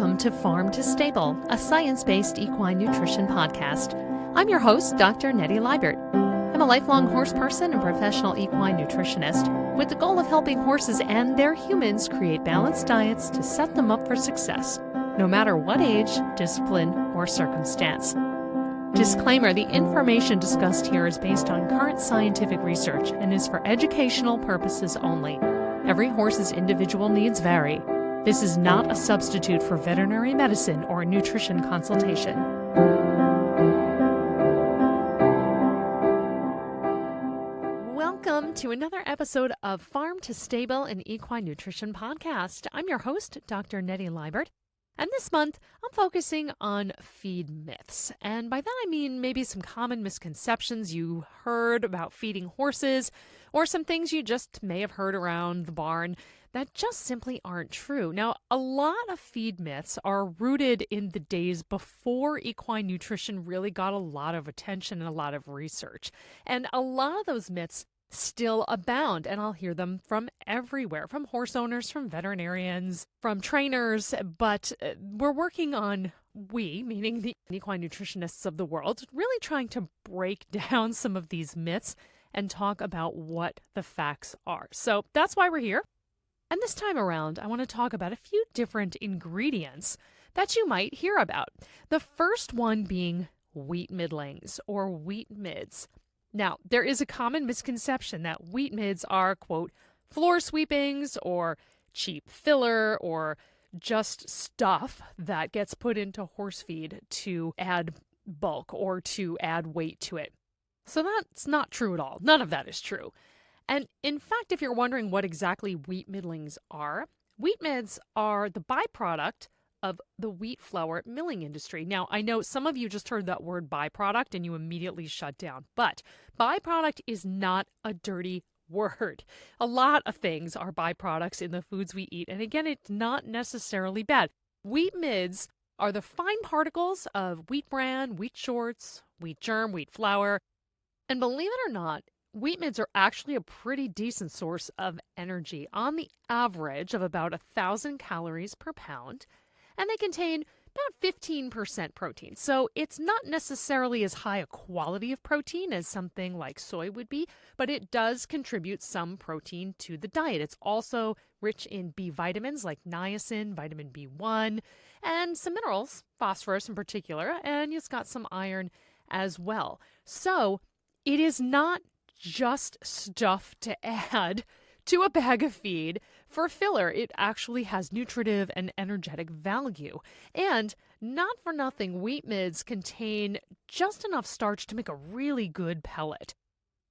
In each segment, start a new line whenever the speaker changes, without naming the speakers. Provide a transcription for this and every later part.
Welcome to Farm to Stable, a science-based equine nutrition podcast. I'm your host, Dr. Nettie Liebert. I'm a lifelong horse person and professional equine nutritionist with the goal of helping horses and their humans create balanced diets to set them up for success, no matter what age, discipline, or circumstance. Disclaimer, the information discussed here is based on current scientific research and is for educational purposes only. Every horse's individual needs vary. This is not a substitute for veterinary medicine or nutrition consultation. Welcome to another episode of Farm to Stable, an equine nutrition podcast. I'm your host, Dr. Nettie Liebert. And this month, I'm focusing on feed myths. And by that I mean maybe some common misconceptions you heard about feeding horses, or some things you just may have heard around the barn that just simply aren't true. Now, a lot of feed myths are rooted in the days before equine nutrition really got a lot of attention and a lot of research. And a lot of those myths still abound, and I'll hear them from everywhere, from horse owners, from veterinarians, from trainers, but we're working on, meaning the equine nutritionists of the world, really trying to break down some of these myths and talk about what the facts are. So that's why we're here. And this time around, I want to talk about a few different ingredients that you might hear about. The first one being wheat middlings or wheat midds. Now, there is a common misconception that wheat midds are, quote, floor sweepings or cheap filler or just stuff that gets put into horse feed to add bulk or to add weight to it. So that's not true at all. None of that is true. And in fact, if you're wondering what exactly wheat middlings are, wheat midds are the byproduct of the wheat flour milling industry. Now, I know some of you just heard that word byproduct and you immediately shut down, but byproduct is not a dirty word. A lot of things are byproducts in the foods we eat, and again, it's not necessarily bad. Wheat midds are the fine particles of wheat bran, wheat shorts, wheat germ, wheat flour, and believe it or not, wheat midds are actually a pretty decent source of energy, on the average of about 1,000 calories per pound, and they contain about 15% protein. So it's not necessarily as high a quality of protein as something like soy would be, but it does contribute some protein to the diet. It's also rich in B vitamins like niacin, vitamin B1, and some minerals, phosphorus in particular, and it's got some iron as well. So it is not just stuff to add to a bag of feed for filler. It actually has nutritive and energetic value. And not for nothing, wheat midds contain just enough starch to make a really good pellet.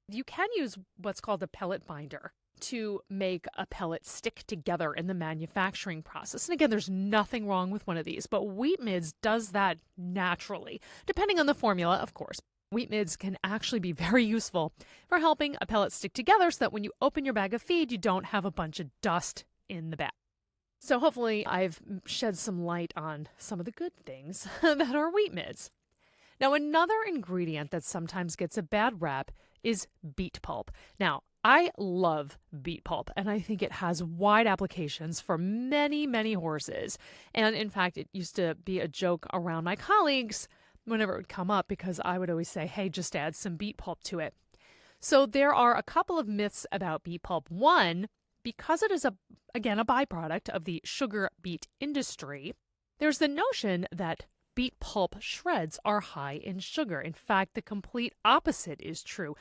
You can use what's called a pellet binder to make a pellet stick together in the manufacturing process. And again, there's nothing wrong with one of these, but wheat midds does that naturally, depending on the formula, of course. Wheat midds can actually be very useful for helping a pellet stick together so that when you open your bag of feed, you don't have a bunch of dust in the bag. So hopefully I've shed some light on some of the good things that are wheat midds. Now, another ingredient that sometimes gets a bad rap is beet pulp. Now, I love beet pulp, and I think it has wide applications for many, many horses. And in fact, it used to be a joke around my colleagues whenever it would come up, because I would always say, hey, just add some beet pulp to it. So there are a couple of myths about beet pulp. One, because it is, again, a byproduct of the sugar beet industry, there's the notion that beet pulp shreds are high in sugar. In fact, the complete opposite is true.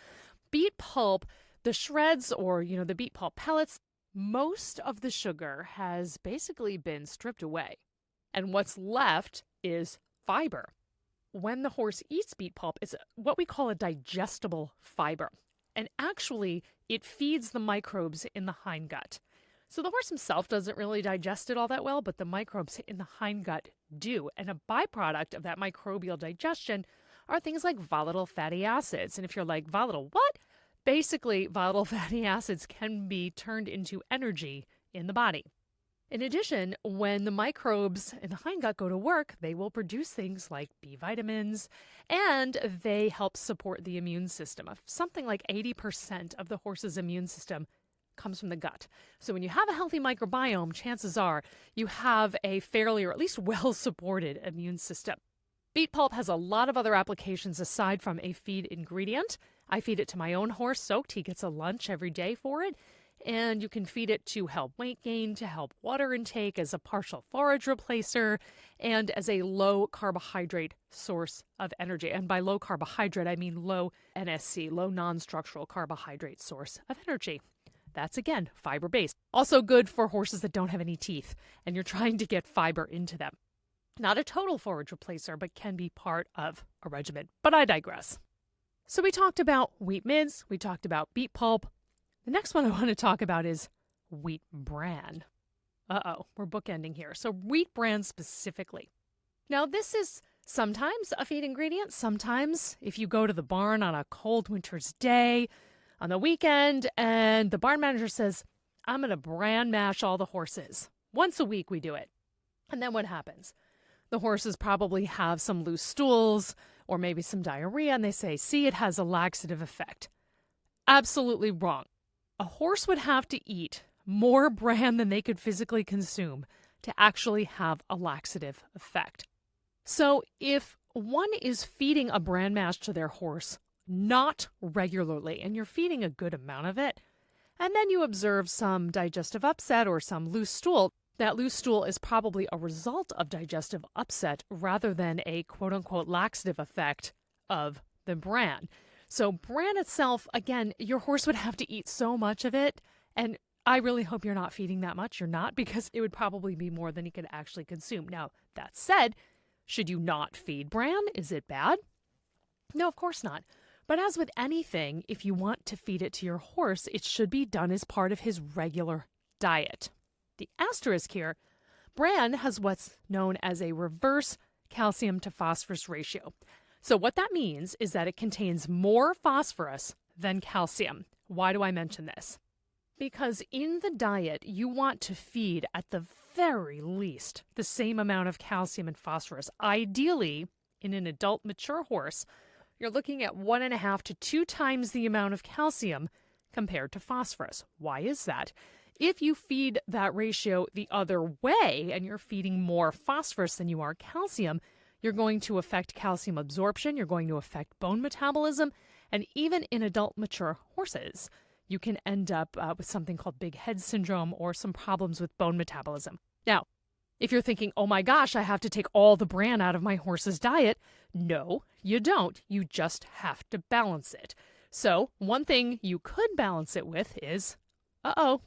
Beet pulp, the shreds or, the beet pulp pellets, most of the sugar has basically been stripped away. And what's left is fiber. When the horse eats beet pulp, it's what we call a digestible fiber. And actually, it feeds the microbes in the hindgut. So the horse himself doesn't really digest it all that well, but the microbes in the hindgut do. And a byproduct of that microbial digestion are things like volatile fatty acids. And if you're like, volatile what? Basically, volatile fatty acids can be turned into energy in the body. In addition, when the microbes in the hindgut go to work, they will produce things like B vitamins, and they help support the immune system. Something like 80% of the horse's immune system comes from the gut. So when you have a healthy microbiome, chances are you have a fairly or at least well-supported immune system. Beet pulp has a lot of other applications aside from a feed ingredient. I feed it to my own horse soaked. He gets a lunch every day for it. And you can feed it to help weight gain, to help water intake, as a partial forage replacer, and as a low carbohydrate source of energy. And by low carbohydrate, I mean low NSC, low non-structural carbohydrate source of energy. That's, again, fiber-based. Also good for horses that don't have any teeth, and you're trying to get fiber into them. Not a total forage replacer, but can be part of a regimen. But I digress. So we talked about wheat midds, we talked about beet pulp. The next one I want to talk about is wheat bran. We're bookending here. So wheat bran specifically. Now, this is sometimes a feed ingredient. Sometimes if you go to the barn on a cold winter's day on the weekend and the barn manager says, I'm going to bran mash all the horses. Once a week we do it. And then what happens? The horses probably have some loose stools or maybe some diarrhea, and they say, see, it has a laxative effect. Absolutely wrong. A horse would have to eat more bran than they could physically consume to actually have a laxative effect. So if one is feeding a bran mash to their horse not regularly, and you're feeding a good amount of it, and then you observe some digestive upset or some loose stool, that loose stool is probably a result of digestive upset rather than a quote-unquote laxative effect of the bran. So bran itself, again, your horse would have to eat so much of it, and I really hope you're not feeding that much. You're not, because it would probably be more than he could actually consume. Now, that said, should you not feed bran? Is it bad? No, of course not. But as with anything, if you want to feed it to your horse, it should be done as part of his regular diet. The asterisk here, bran has what's known as a reverse calcium to phosphorus ratio. So what that means is that it contains more phosphorus than calcium. Why do I mention this? Because in the diet, you want to feed at the very least the same amount of calcium and phosphorus. Ideally, in an adult mature horse, you're looking at 1.5 to 2 times the amount of calcium compared to phosphorus. Why is that? If you feed that ratio the other way and you're feeding more phosphorus than you are calcium, you're going to affect calcium absorption, you're going to affect bone metabolism, and even in adult mature horses, you can end up with something called big head syndrome or some problems with bone metabolism. Now, if you're thinking, oh my gosh, I have to take all the bran out of my horse's diet, no, you don't. You just have to balance it. So one thing you could balance it with is,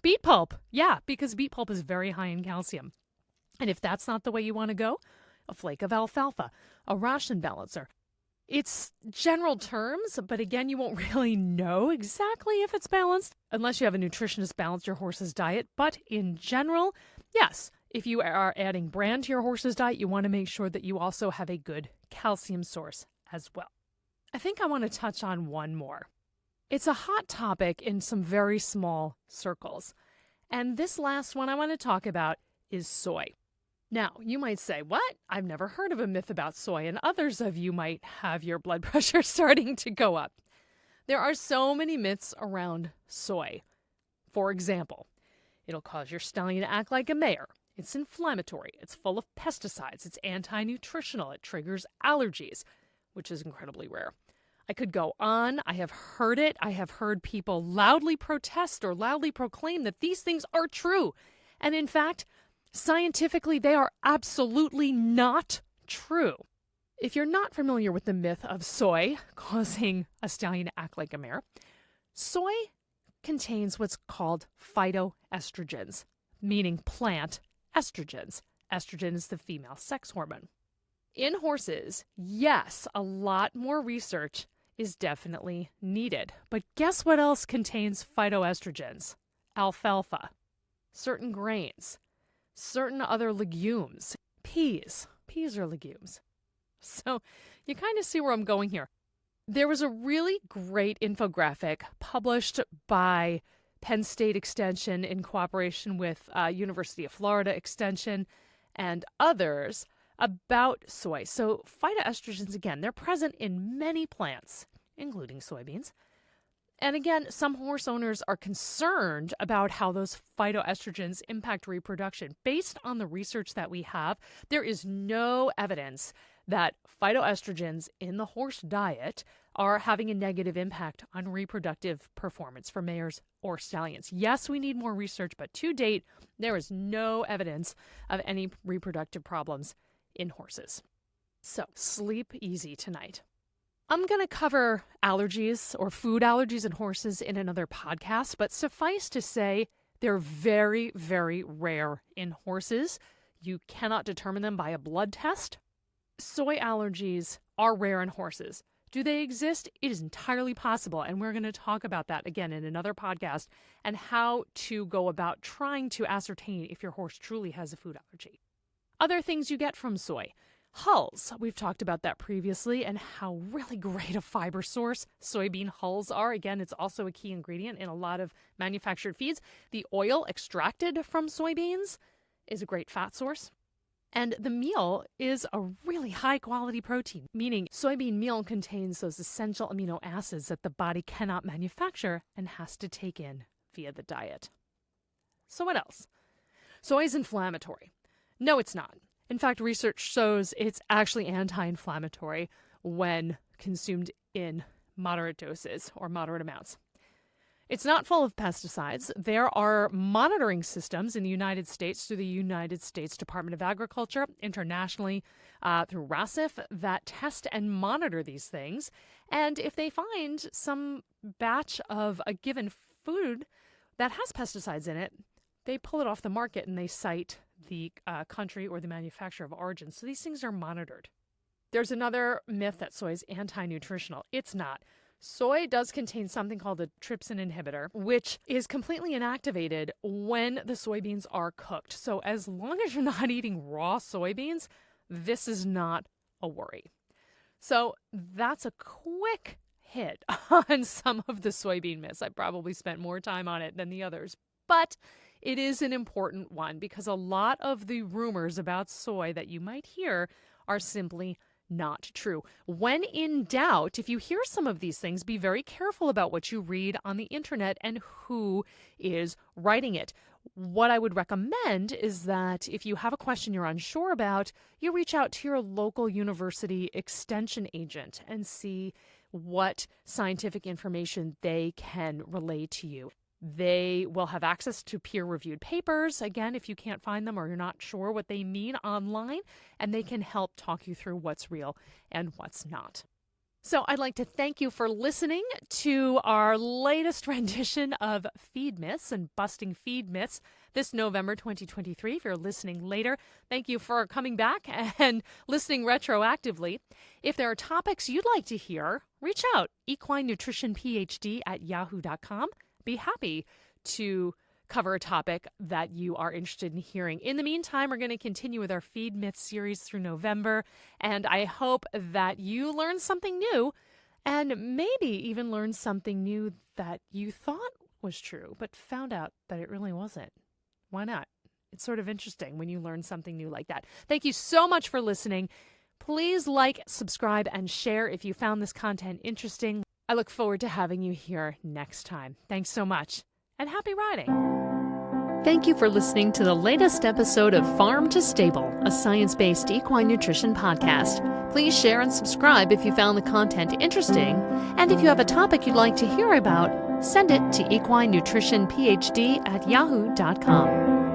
beet pulp. Yeah, because beet pulp is very high in calcium. And if that's not the way you want to go, a flake of alfalfa, a ration balancer. It's general terms, but again, you won't really know exactly if it's balanced unless you have a nutritionist balance your horse's diet. But in general, yes, if you are adding bran to your horse's diet, you want to make sure that you also have a good calcium source as well. I think I want to touch on one more. It's a hot topic in some very small circles. And this last one I want to talk about is soy. Now, you might say, what? I've never heard of a myth about soy, and others of you might have your blood pressure starting to go up. There are so many myths around soy. For example, it'll cause your stallion to act like a mare. It's inflammatory. It's full of pesticides. It's anti-nutritional. It triggers allergies, which is incredibly rare. I could go on. I have heard it. I have heard people loudly protest or loudly proclaim that these things are true. And in fact, scientifically, they are absolutely not true. If you're not familiar with the myth of soy causing a stallion to act like a mare, soy contains what's called phytoestrogens, meaning plant estrogens. Estrogen is the female sex hormone. In horses, yes, a lot more research is definitely needed. But guess what else contains phytoestrogens? Alfalfa, certain grains, certain other legumes, peas. Peas are legumes. So you kind of see where I'm going here. There was a really great infographic published by Penn State Extension in cooperation with University of Florida Extension and others about soy. So phytoestrogens, again, they're present in many plants, including soybeans. And again, some horse owners are concerned about how those phytoestrogens impact reproduction. Based on the research that we have, there is no evidence that phytoestrogens in the horse diet are having a negative impact on reproductive performance for mares or stallions. Yes, we need more research, but to date, there is no evidence of any reproductive problems in horses. So sleep easy tonight. I'm going to cover allergies or food allergies in horses in another podcast, but suffice to say, they're very, very rare in horses. You cannot determine them by a blood test. Soy allergies are rare in horses. Do they exist? It is entirely possible, and we're going to talk about that again in another podcast and how to go about trying to ascertain if your horse truly has a food allergy. Other things you get from soy. Hulls, we've talked about that previously and how really great a fiber source soybean hulls are. Again, it's also a key ingredient in a lot of manufactured feeds. The oil extracted from soybeans is a great fat source. And the meal is a really high quality protein, meaning soybean meal contains those essential amino acids that the body cannot manufacture and has to take in via the diet. So what else? Soy is inflammatory. No, it's not. In fact, research shows it's actually anti-inflammatory when consumed in moderate doses or moderate amounts. It's not full of pesticides. There are monitoring systems in the United States through the United States Department of Agriculture, internationally through RASIF, that test and monitor these things. And if they find some batch of a given food that has pesticides in it, they pull it off the market and they cite the country or the manufacturer of origin. So these things are monitored. There's another myth that soy is anti-nutritional. It's not. Soy does contain something called a trypsin inhibitor, which is completely inactivated when the soybeans are cooked. So as long as you're not eating raw soybeans, this is not a worry. So that's a quick hit on some of the soybean myths. I probably spent more time on it than the others, but it is an important one because a lot of the rumors about soy that you might hear are simply not true. When in doubt, if you hear some of these things, be very careful about what you read on the internet and who is writing it. What I would recommend is that if you have a question you're unsure about, you reach out to your local university extension agent and see what scientific information they can relay to you. They will have access to peer-reviewed papers, again, if you can't find them or you're not sure what they mean online, and they can help talk you through what's real and what's not. So I'd like to thank you for listening to our latest rendition of Feed Myths and Busting Feed Myths this November 2023. If you're listening later, thank you for coming back and listening retroactively. If there are topics you'd like to hear, reach out, equinenutritionphd@yahoo.com. Be happy to cover a topic that you are interested in hearing. In the meantime, we're going to continue with our Feed Myths series through November, and I hope that you learn something new and maybe even learn something new that you thought was true, but found out that it really wasn't. Why not? It's sort of interesting when you learn something new like that. Thank you so much for listening. Please like, subscribe, and share if you found this content interesting. I look forward to having you here next time. Thanks so much, and happy riding. Thank you for listening to the latest episode of Farm to Stable, a science-based equine nutrition podcast. Please share and subscribe if you found the content interesting, and if you have a topic you'd like to hear about, send it to equinenutritionphd@yahoo.com.